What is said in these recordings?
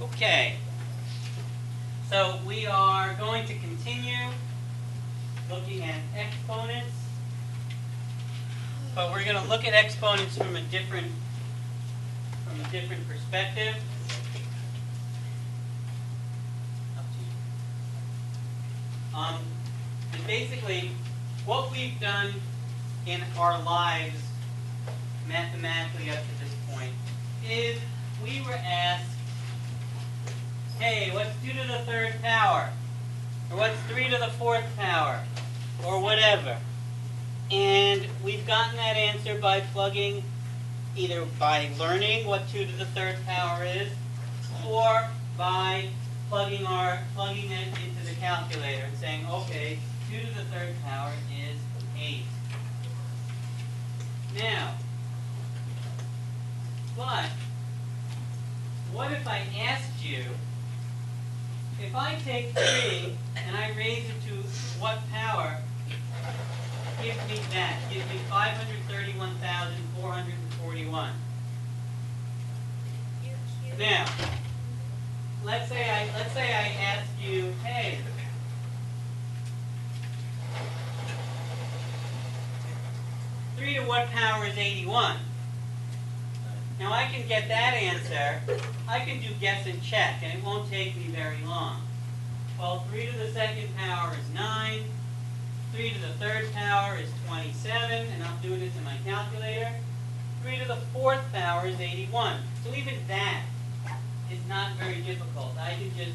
Okay, so we are going to continue looking at exponents, but we're going to look at exponents from a different perspective. And basically, what we've done in our lives mathematically up to this point is we were asked, hey, what's 2 to the 3rd power? Or what's 3 to the 4th power? Or whatever. And we've gotten that answer by plugging, either by learning what 2 to the 3rd power is, or by plugging it into the calculator and saying, okay, 2 to the 3rd power is 8. Now, but what if I asked you, if I take 3 and I raise it to what power, gives me that, gives me 531,441. Now, let's say I ask you, hey, three to what power is 81? Now I can get that answer. I can do guess and check, and it won't take me very long. Well, 3 to the 2nd power is 9. 3 to the 3rd power is 27, and I'm doing this in my calculator. 3 to the 4th power is 81. So even that is not very difficult. I can just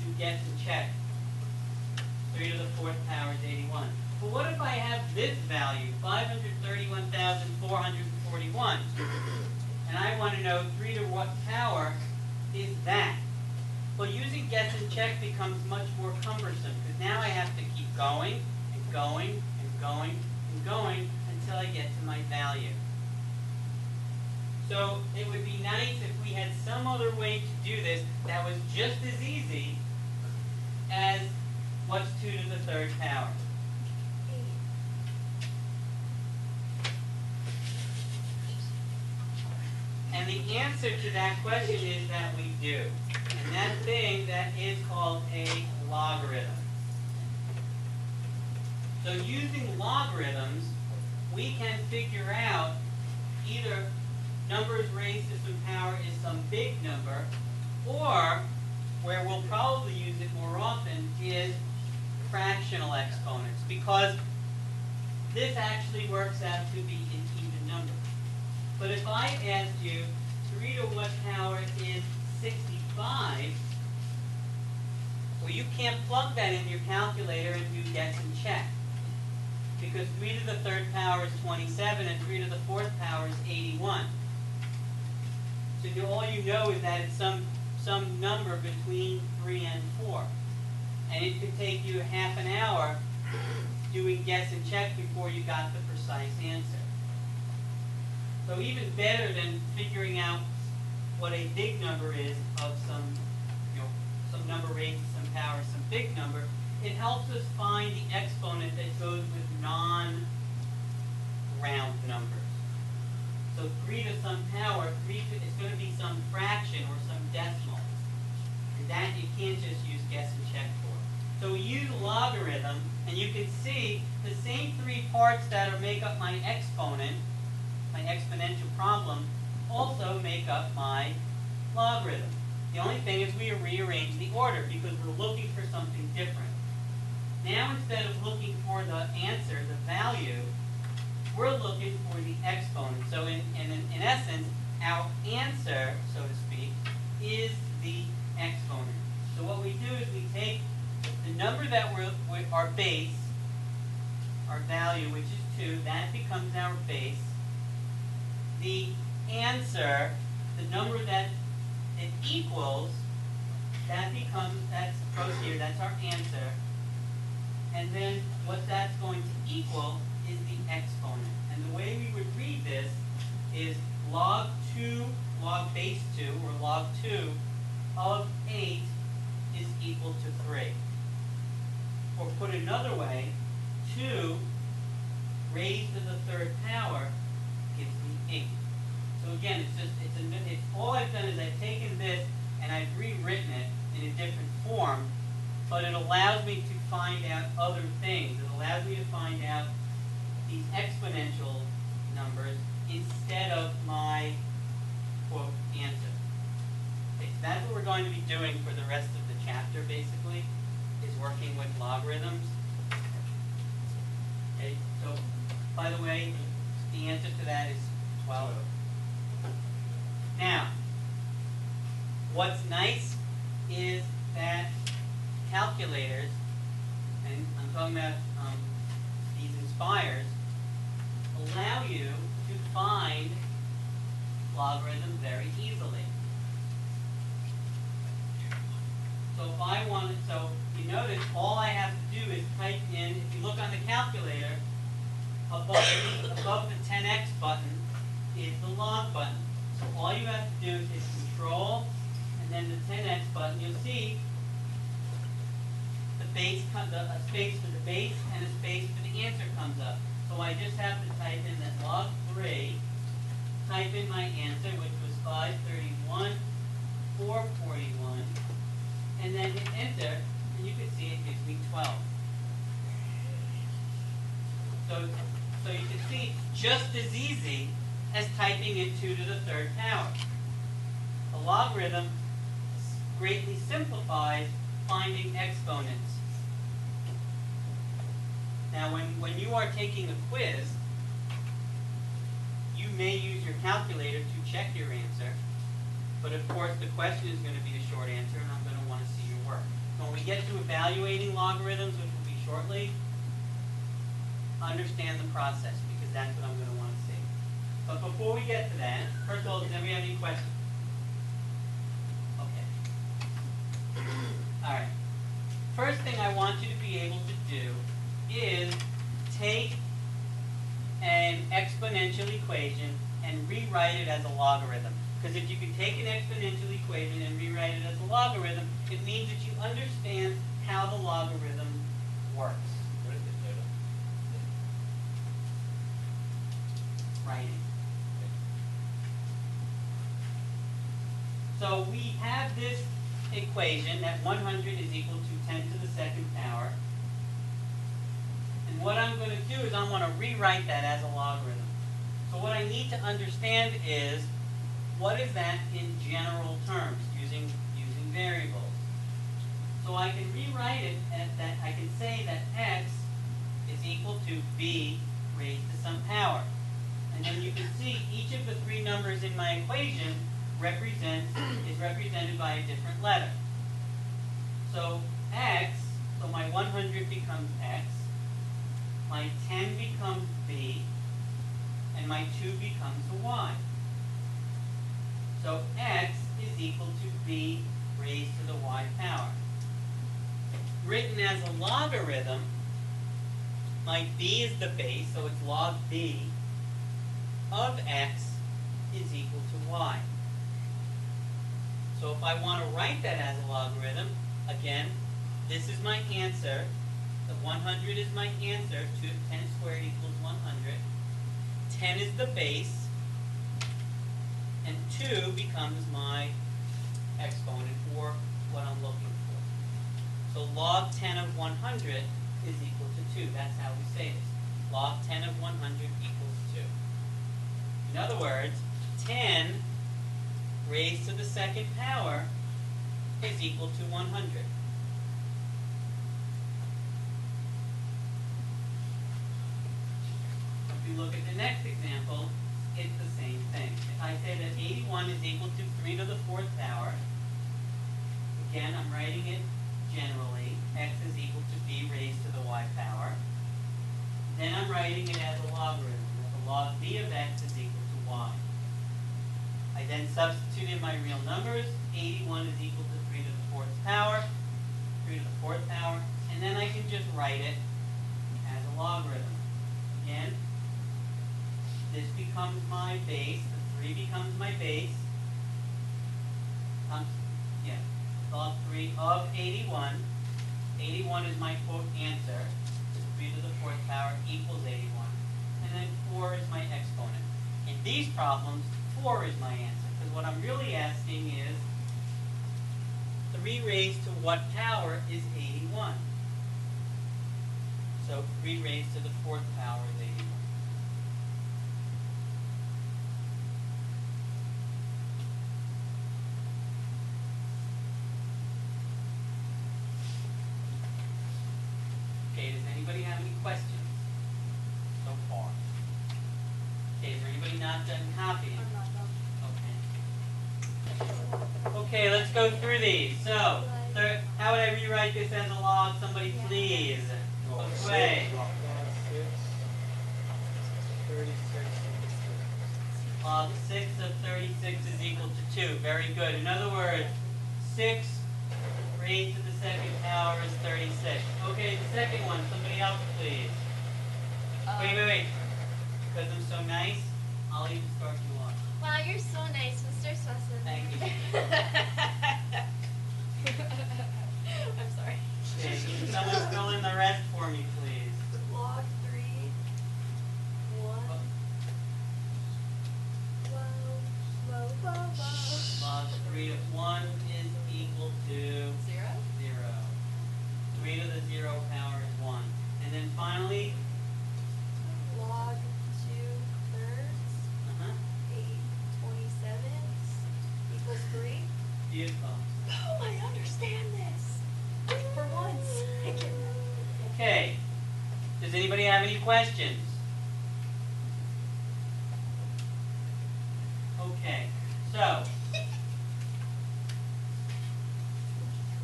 do guess and check. 3 to the 4th power is 81. But what if I have this value, 531,441, and I want to know 3 to what power is that? Well, using guess and check becomes much more cumbersome, because now I have to keep going and going and going and going until I get to my value. So it would be nice if we had some other way to do this that was just as easy as what's 2 to the 3rd power. And the answer to that question is that we do. And that thing that is called a logarithm. So using logarithms, we can figure out either numbers raised to some power is some big number, or, where we'll probably use it more often, is fractional exponents, because this actually works out to be an even number. But if I asked you 3 to what power is 65, well, you can't plug that in your calculator and do guess and check, because 3 to the 3rd power is 27 and 3 to the 4th power is 81. So all you know is that it's some number between 3 and 4. And it could take you half an hour doing guess and check before you got the precise answer. So even better than figuring out what a big number is of some number raised to some power, some big number, it helps us find the exponent that goes with non-round numbers. So 3 to some power, it's going to be some fraction or some decimal. And that you can't just use guess and check for. So we use a logarithm, and you can see the same 3 parts that make up my exponent, my exponential problem, also make up my logarithm. The only thing is we rearrange the order because we're looking for something different. Now instead of looking for the answer, the value, we're looking for the exponent. So in essence, our answer, so to speak, is the exponent. So what we do is we take the number that our base, our value, which is 2, that becomes our base. The answer, the number that it equals, that's goes here, that's our answer. And then what that's going to equal is the exponent. And the way we would read this is log base 2, or log 2 of 8 is equal to 3. Or put another way, 2 raised to the 3rd power gives me 8. So again, all I've done is I've taken this and I've allows me to find out other things. It allows me to find out these exponential numbers instead of my, quote, answer. Okay, so that's what we're going to be doing for the rest of the chapter, basically, is working with logarithms. Okay, so, by the way, the answer to that is 12. Now, what's nice is that calculators, and I'm talking about these Inspires, allow you to find logarithms very easily. So if I wanted, so you notice all I have to do is type in, if you look on the calculator, above the 10x button is the log button. So all you have to do is hit Control and then the 10x button. You'll see the base, a space for the base and a space for the answer comes up. So I just have to type in that log 3, type in my answer, which was 531, 441, and then hit enter, and you can see it gives me 12. So you can see just as easy as typing in 2 to the third power. A logarithm greatly simplifies finding exponents. Now when you are taking a quiz, you may use your calculator to check your answer, but of course the question is going to be a short answer and I'm going to want to see your work. When we get to evaluating logarithms, which will be shortly, understand the process because that's what I'm going to want to see. But before we get to that, first of all, does anybody have any questions? Okay. All right. First thing I want you to be able to do is take an exponential equation and rewrite it as a logarithm. Because if you can take an exponential equation and rewrite it as a logarithm, it means that you understand how the logarithm works. What is the total? Writing. So we have this equation that 100 is equal to 10 to the second power. And what I'm going to do is I'm going to rewrite that as a logarithm. So what I need to understand is, what is that in general terms, using variables? So I can rewrite it as that, I can say that x is equal to b raised to some power. And then you can see each of the three numbers in my equation is represented by a different letter. So x, so my 100 becomes x, my 10 becomes b, and my 2 becomes a y. So x is equal to b raised to the y power. Written as a logarithm, my b is the base, so it's log b of x is equal to y. So if I want to write that as a logarithm, again, this is my answer. The 100 is my answer. 10 squared equals 100. 10 is the base. And 2 becomes my exponent, or what I'm looking for. So log 10 of 100 is equal to 2. That's how we say this. Log 10 of 100 equals 2. In other words, 10 raised to the second power is equal to 100. If we look at the next example, it's the same thing. If I say that 81 is equal to 3 to the fourth power, again, I'm writing it generally. X is equal to b raised to the y power. Then I'm writing it as a logarithm. The log b of x is equal to y. I then substitute in my real numbers. 81 is equal to 3 to the fourth power, 3 to the fourth power, and then I can just write it as a logarithm. Again, this becomes my base, the 3 becomes my base, log 3 of 81. 81 is my quote answer, 3 to the fourth power equals 81, and then 4 is my exponent. In these problems, 4 is my answer, because what I'm really asking is 3 raised to what power is 81? So 3 raised to the 4th power is 81. Okay, does anybody have any questions so far? Okay, is there anybody not done copying? I'm not done. Okay, let's go through these. So, how would I rewrite this as a log? Somebody please. Okay. Log 6 of 36 is equal to 2. Very good. In other words, 6 raised to the 2nd power is 36. Okay, the second one. Somebody else, please. Wait. Because I'm so nice, I'll even start you off. Wow, you're so nice, Mr. Swesson. Thank you. I'm sorry. Okay, can someone fill in the rest for me, please? Log 3, 1. Whoa. Log 3 of 1 is equal to 0. 0. 3 to the 0 power is 1. And then finally, Log 2 thirds, 8/27 equals 3. beautiful. Oh, I understand this. For once, I can. Okay, does anybody have any questions? Okay, so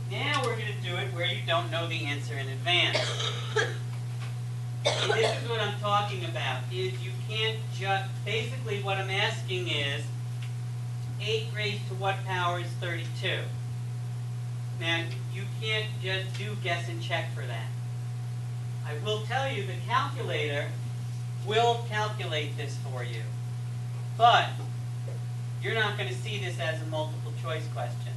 now we're going to do it where you don't know the answer in advance. And this is what I'm talking about, is you can't just, basically what I'm asking is, 8 raised to what power is 32? Now, you can't just do guess and check for that. I will tell you the calculator will calculate this for you. But you're not going to see this as a multiple choice question.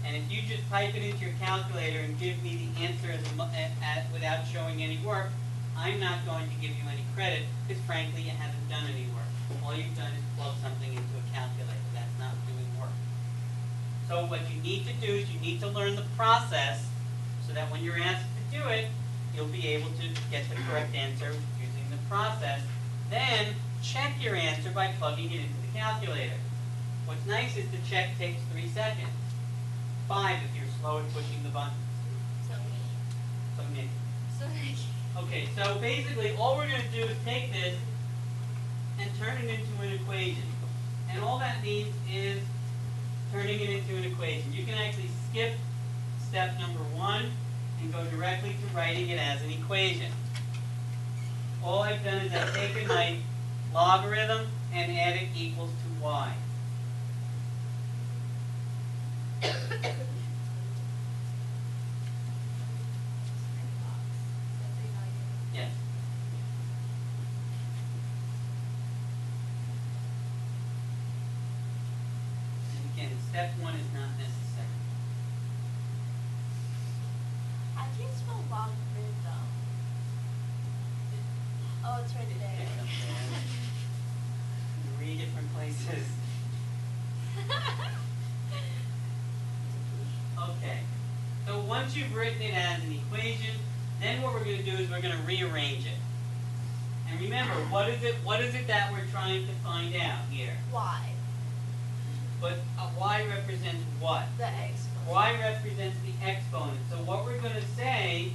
And if you just type it into your calculator and give me the answer without showing any work, I'm not going to give you any credit because frankly you haven't done any work. All you've done is plug something into a calculator. That's not doing work. So what you need to do is you need to learn the process so that when you're asked to do it, you'll be able to get the correct answer using the process. Then check your answer by plugging it into the calculator. What's nice is the check takes 3 seconds. 5 if you're slow at pushing the button. So me. So Okay, so basically all we're going to do is take this and turn it into an equation. And all that means is turning it into an equation. You can actually skip step number 1 and go directly to writing it as an equation. All I've done is I've taken my logarithm and added equals to y. Yes. And again, step 1 is not necessary. I can't spell log grid though. Oh, it's right there. It's up there. 3 different places. Okay. So once you've written it as an equation, then what we're going to do is we're going to rearrange it. And remember, what is it that we're trying to find out here? Y. But y represents what? The exponent. Y represents the exponent. So what we're going to say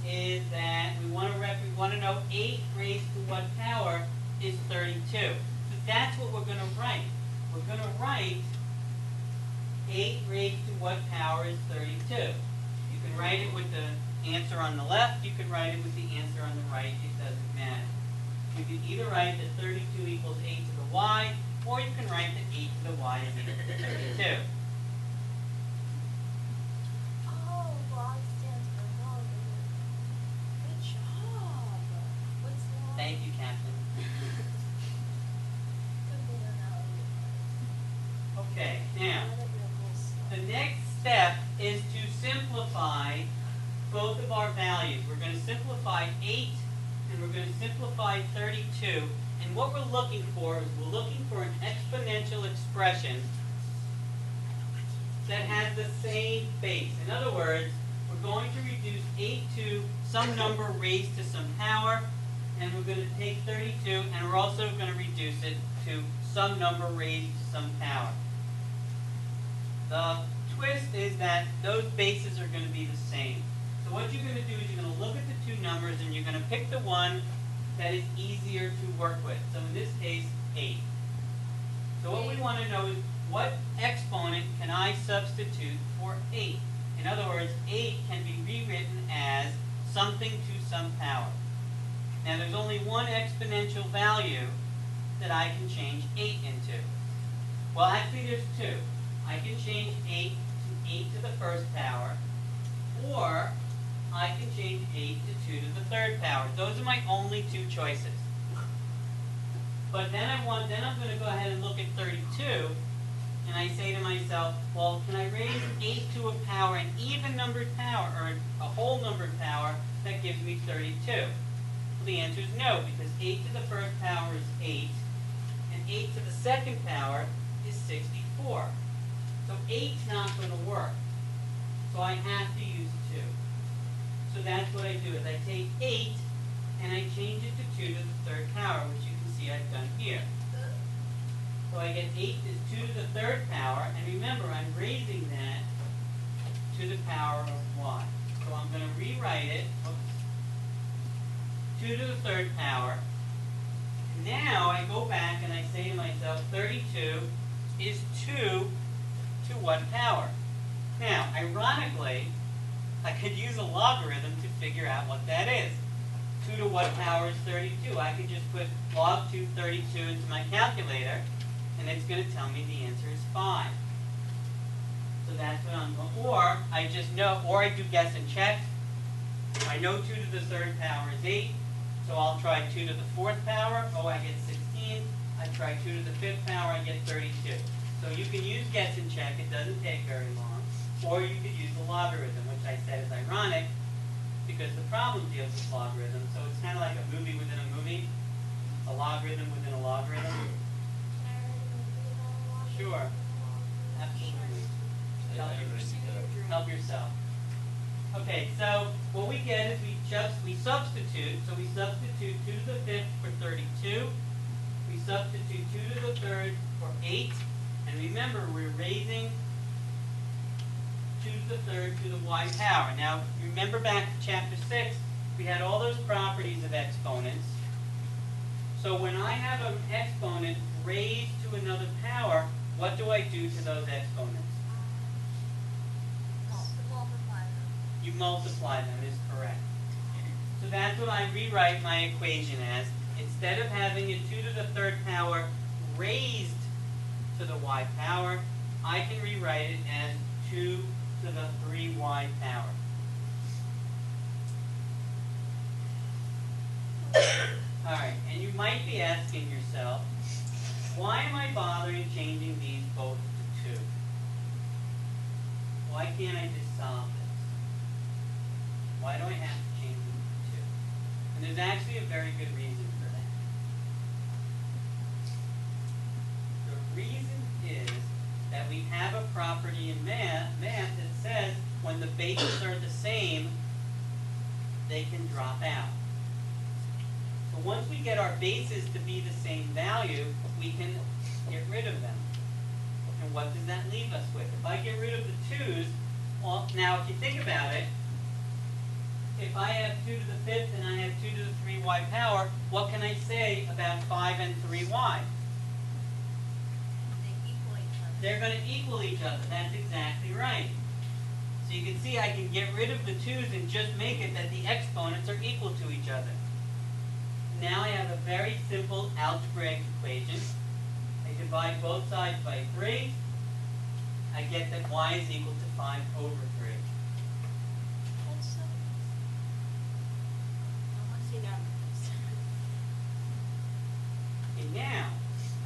is that we want to know 8 raised to what power is 32. So that's what we're going to write. We're going to write 8 raised to what power is 32. You can write it with the answer on the left. You can write it with the answer on the right. It doesn't matter. You can either write that 32 equals 8 to the y, or you can write that 8 to the y is equal to 32. Oh, log stands for logarithm. Good job. What's log? Thank you, Captain. Okay, now, the next step is to simplify both of our values. We're going to simplify 8 and we're going to simplify 32. And what we're looking for is we're looking for an exponential expression that has the same base. In other words, we're going to reduce 8 to some number raised to some power, and we're going to take 32, and we're also going to reduce it to some number raised to some power. The twist is that those bases are going to be the same. So what you're going to do is you're going to look at the two numbers, and you're going to pick the one that is easier to work with. So in this case, 8. So what we want to know is what exponent can I substitute for 8? In other words, 8 can be rewritten as something to some power. Now there's only one exponential value that I can change 8 into. Well, actually there's two. I can change 8 to 8 to the first power, or I can change 8 to 2 to the third power. Those are my only two choices. But then I'm going to go ahead and look at 32, and I say to myself, well, can I raise 8 to a power, an even numbered power, or a whole numbered power that gives me 32? Well, the answer is no, because 8 to the first power is 8, and 8 to the second power is 64. So 8's not going to work. So I have to use 2. So that's what I do, is I take 8 and I change it to 2 to the third power, which you can see I've done here. So I get 8 is 2 to the third power, and remember I'm raising that to the power of y. So I'm going to rewrite it, 2 to the third power. Now I go back and I say to myself, 32 is 2 to what power? Now, ironically, I could use a logarithm to figure out what that is. 2 to what power is 32? I could just put log 232 into my calculator, and it's going to tell me the answer is 5. So that's what I'm going, or I just know, or I do guess and check. I know 2 to the third power is 8, so I'll try 2 to the fourth power. Oh, I get 16. I try 2 to the fifth power, I get 32. So you can use guess and check, it doesn't take very long. Or you could use the logarithm, which I said is ironic, because the problem deals with logarithms. So it's kind of like a movie within a movie, a logarithm within a logarithm. Sure, absolutely. Help yourself. Okay, so what we get is we substitute. So we substitute 2 to the fifth for 32. We substitute 2 to the third for 8. And remember, we're raising 2 to the third to the y power. Now, remember back to chapter 6, we had all those properties of exponents. So when I have an exponent raised to another power, what do I do to those exponents? Multiply them. You multiply them, is correct. So that's what I rewrite my equation as. Instead of having a 2 to the third power raised to the y power, I can rewrite it as 2 to the 3y power. Alright, and you might be asking yourself, why am I bothering changing these both to 2? Why can't I just solve this? Why do I have to change them to 2? And there's actually a very good reason for that. The reason is that we have a property in math that says when the bases are the same, they can drop out. So once we get our bases to be the same value, we can get rid of them. And what does that leave us with? If I get rid of the 2's, well, now if you think about it, if I have 2 to the fifth and I have 2 to the 3y power, what can I say about 5 and 3y? They're going to equal each other. That's exactly right. So you can see I can get rid of the 2's and just make it that the exponents are equal to each other. Now I have a very simple algebraic equation. I divide both sides by 3. I get that y is equal to 5 over 3. That's so I want to see numbers. And now,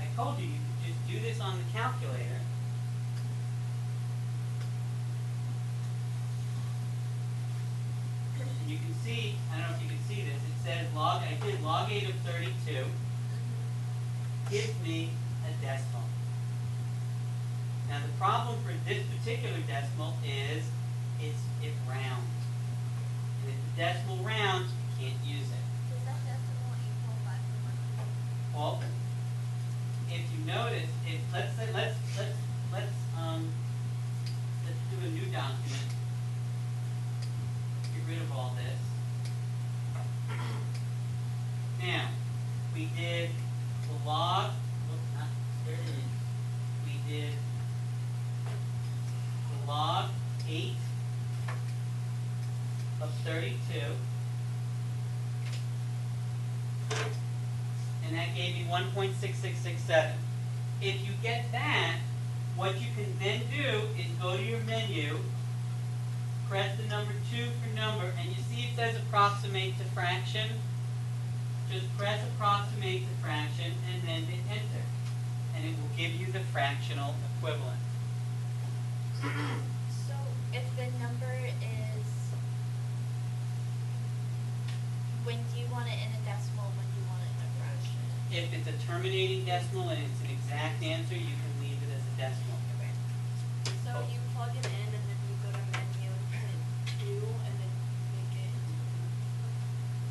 I told you could just do this on the calculator. And you can see, I don't know if you can see this, it says I did log 8 of 32 gives me a decimal. Now the problem for this particular decimal is it rounds. decimal rounds, you can't use it. Does that decimal equal 5.1? Well, if you notice, let's do a new document. Get rid of all this. Now, we did the log. There it is. We did the log 8 of 32. And that gave you 1.6667. If you get that, what you can then do is go to your menu, press the number 2 for number, and you see it says approximate to fraction. Just press approximate to fraction and then hit enter. And it will give you the fractional equivalent. So if the number is, when do you want it in a decimal, when do you want it in a fraction? If it's a terminating decimal and it's an exact answer, you can leave it as a decimal. So you plug it in and then you go to menu and hit 2 and then make it.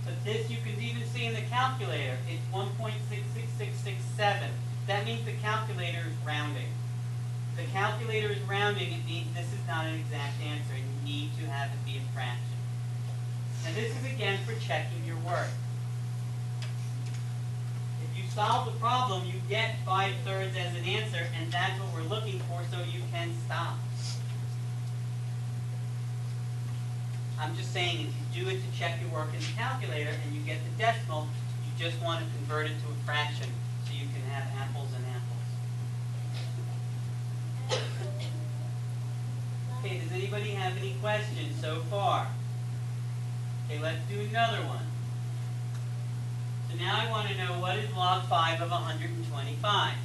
But this you can even see in the calculator. It's 1.66667. That means the calculator is rounding. If the calculator is rounding, it means this is not an exact answer and you need to have it be a fraction. And this is again for checking your work. If you solve the problem, you get 5/3 as an answer, and that's what we're looking for, so you can stop. I'm just saying, if you do it to check your work in the calculator and you get the decimal, you just want to convert it to a fraction so you can have apples and apples. Okay, does anybody have any questions so far? Okay, let's do another one. So now I want to know, what is log 5 of 125?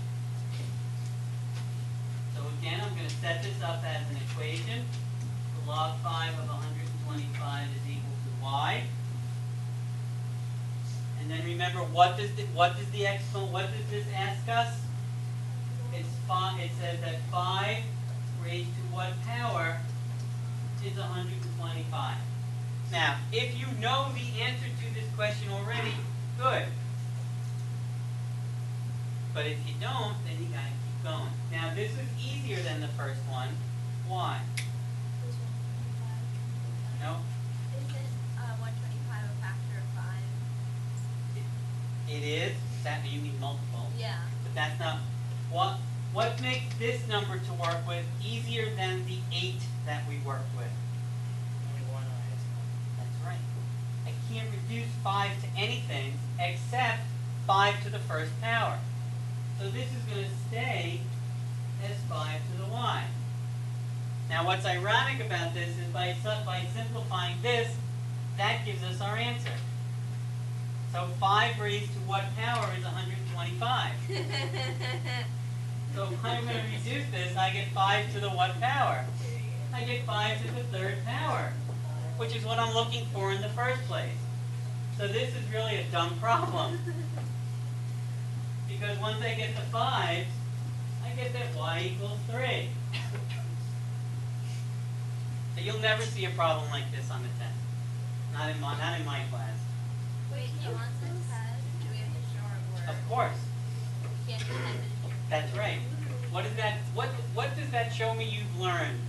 So again, I'm going to set this up as an equation. So log 5 of 125 is equal to y. And then remember, what does this ask us? It says that 5 raised to what power is 125. Now, if you know the answer to this question already, good. But if you don't, then you gotta keep going. Now, this is easier than the first one. Why? Is 125? No? Isn't 125 a factor of 5? It is. That you mean multiple. Yeah. But that's not. What makes this number to work with easier than the 8 that we worked with? That's right. I can't reduce 5 to anything except 5 to the first power. So this is going to stay as 5 to the y. Now what's ironic about this is by simplifying this, that gives us our answer. So 5 raised to what power is 125? So if I'm going to reduce this, I get 5 to the what power? I get 5 to the third power, which is what I'm looking for in the first place. So this is really a dumb problem. Because once I get the 5s, I get that y equals 3. So you'll never see a problem like this on the test. Not in my class. Wait, on the test, do we have to show our work? Of course. We can't do that. That's right. What does that show me you've learned?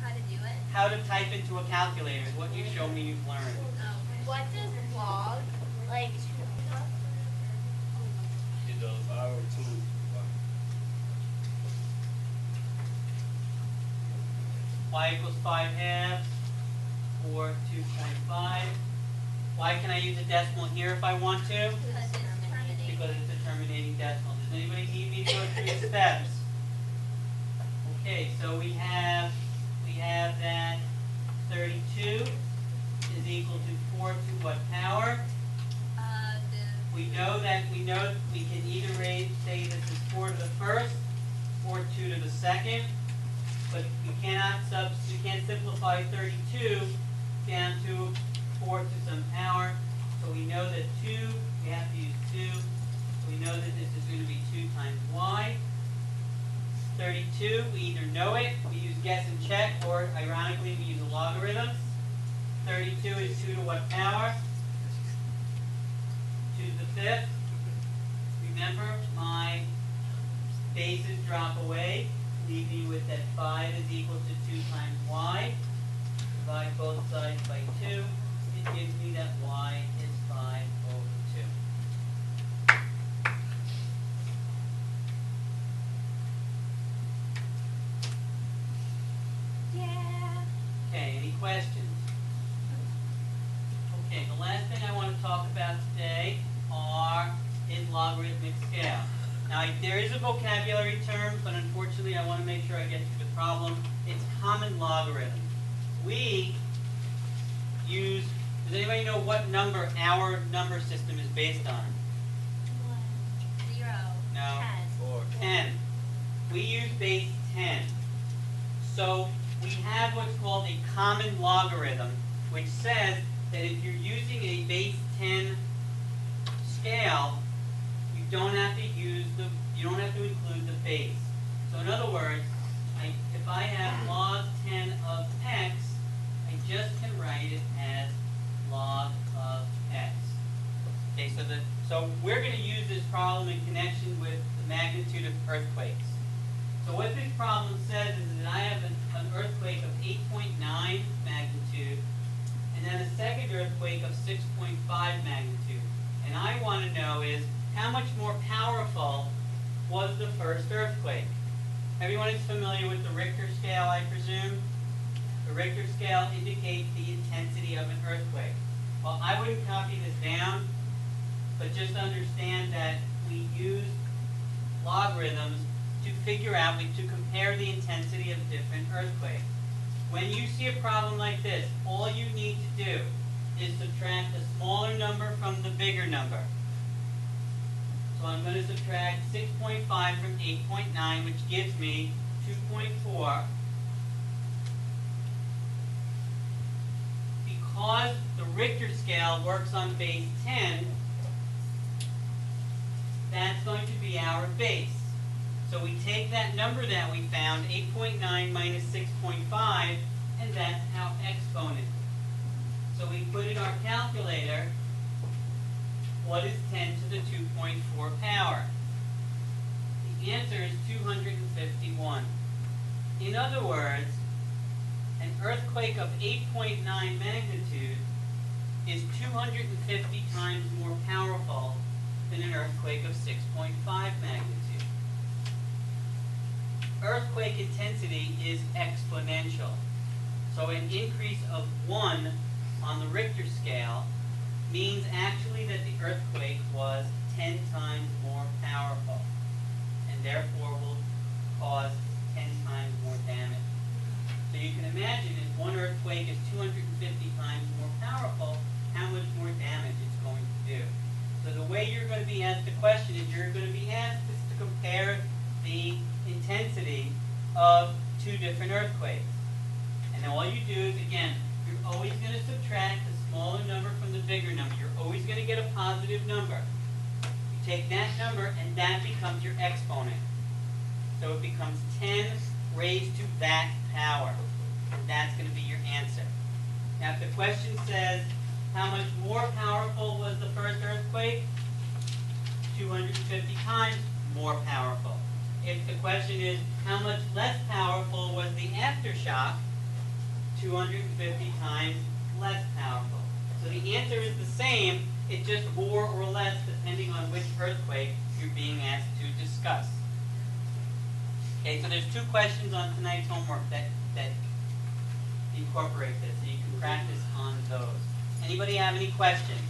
How to do it? How to type into a calculator is what you show me you've learned. What does log, like, It does 5 or 2. Y equals 5 halves, or 2.5. Why can I use a decimal here if I want to? because it's terminating? Because it's a terminating decimal. Does anybody need me to go through the steps? Okay, so we have that 32 is equal to 4 to what power? We know we can either say this is 4 to the first or 2 to the second, but we can't simplify 32 down to 4 to some power. So we know that 2, we have to use 2. So we know that this is going to be 2 times y. 32, we either know it, we use guess and check, or ironically we use the logarithms. 32 is 2 to what power? 2 to the 5th. Remember, my bases drop away, leaving you with that 5 is equal to 2 times y. Divide both sides by 2. It gives me that y is 5 over 2. Yeah. Okay, any questions? Okay, the last thing I want to talk about today is logarithmic scale. Now, there is a vocabulary term, but unfortunately I want to make sure I get to the problem. It's common logarithm. We use, does anybody know what number our number system is based on? 1, 0, No. 10. 4. 10. We use base 10. So we have what's called a common logarithm, which says that if you're using a base 10 scale, you don't have to include the base. So in other words, if I have log 10 of x, I just can write it as log of x. Okay, so we're going to use this problem in connection with the magnitude of earthquakes. So what this problem says is that I have an earthquake of 8.9 magnitude, and then a second earthquake of 6.5 magnitude. And I want to know is how much more powerful was the first earthquake? Everyone is familiar with the Richter scale, I presume? The Richter scale indicates the intensity of an earthquake. Well, I wouldn't copy this down, but just understand that we use logarithms to figure out, to compare the intensity of different earthquakes. When you see a problem like this, all you need to do is subtract the smaller number from the bigger number. So I'm going to subtract 6.5 from 8.9, which gives me 2.4. Because the Richter scale works on base 10, that's going to be our base. So we take that number that we found, 8.9 minus 6.5, and that's our exponent. So we put in our calculator, what is 10 to the 2.4 power? The answer is 251. In other words, an earthquake of 8.9 magnitude is 250 times more powerful than an earthquake of 6.5 magnitude. Earthquake intensity is exponential. So an increase of 1 on the Richter scale means actually that the earthquake was 10 times more powerful, and therefore will cause 10 times more damage. So you can imagine if one earthquake is 250 times more powerful, how much more damage it's going to do. So the way you're going to be asked the question is you're going to be asked to compare the intensity of two different earthquakes. And all you do is, again, you're always going to subtract the smaller number from the bigger number. You're always going to get a positive number. You take that number and that becomes your exponent. So it becomes 10 raised to that power. And that's going to be your answer. Now if the question says, how much more powerful was the first earthquake? 250 times more powerful. If the question is, how much less powerful was the aftershock? 250 times less powerful. So the answer is the same, it's just more or less depending on which earthquake you're being asked to discuss. Okay, so there's two questions on tonight's homework that incorporate this, so you can practice on those. Anybody have any questions?